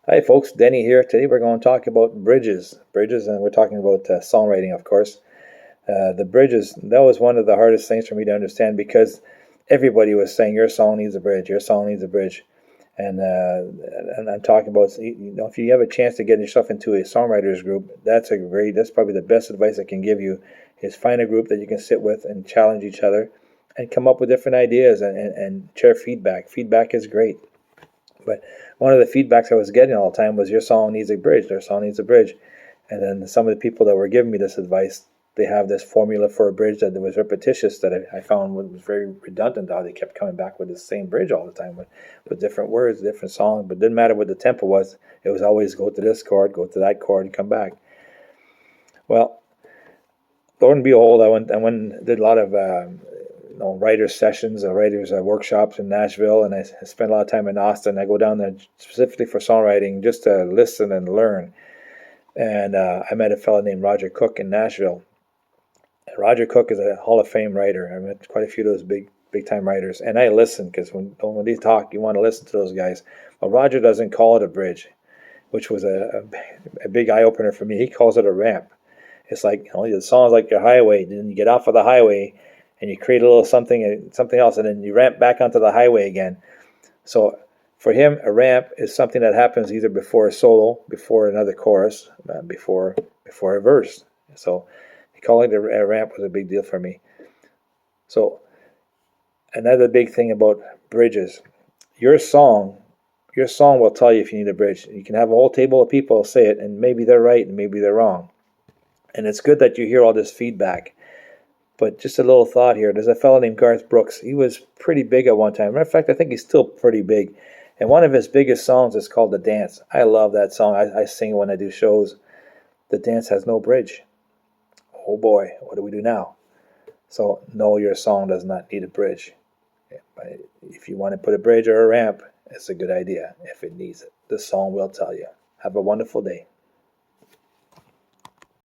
Hi, folks. Denny here. Today we're going to talk about bridges, and we're talking about songwriting, of course. The bridges, that was one of the hardest things for me to understand because everybody was saying your song needs a bridge, your song needs a bridge, and I'm talking about if you have a chance to get yourself into a songwriters group, that's probably the best advice I can give you is find a group that you can sit with and challenge each other and come up with different ideas and share feedback. Feedback is great. But one of the feedbacks I was getting all the time was your song needs a bridge, their song needs a bridge. And then some of the people that were giving me this advice, they have this formula for a bridge that was repetitious that I found was very redundant. How they kept coming back with the same bridge all the time with different words, different songs, but it didn't matter what the tempo was. It was always go to this chord, go to that chord, and come back. Well, lo and behold, I went and did a lot of writers sessions, writers workshops in Nashville, and I spent a lot of time in Austin. I go down there specifically for songwriting, just to listen and learn. And I met a fellow named Roger Cook in Nashville. And Roger Cook is a Hall of Fame writer. I met quite a few of those big time writers, and I listen because when they talk, you want to listen to those guys. But Roger doesn't call it a bridge, which was a big eye opener for me. He calls it a ramp. It's like the song's like your highway. Then you get off of the highway, and you create a little something else, and then you ramp back onto the highway again. So for him, a ramp is something that happens either before a solo, before another chorus, before a verse. So calling it a ramp was a big deal for me. So another big thing about bridges, your song, your song will tell you if you need a bridge. You can have a whole table of people say it, and maybe they're right and maybe they're wrong. And it's good that you hear all this feedback. But just a little thought here. There's a fellow named Garth Brooks. He was pretty big at one time. Matter of fact, I think he's still pretty big. And one of his biggest songs is called The Dance. I love that song. I sing it when I do shows. The Dance has no bridge. Oh boy, what do we do now? So, no, your song does not need a bridge. But if you want to put a bridge or a ramp, it's a good idea if it needs it. The song will tell you. Have a wonderful day.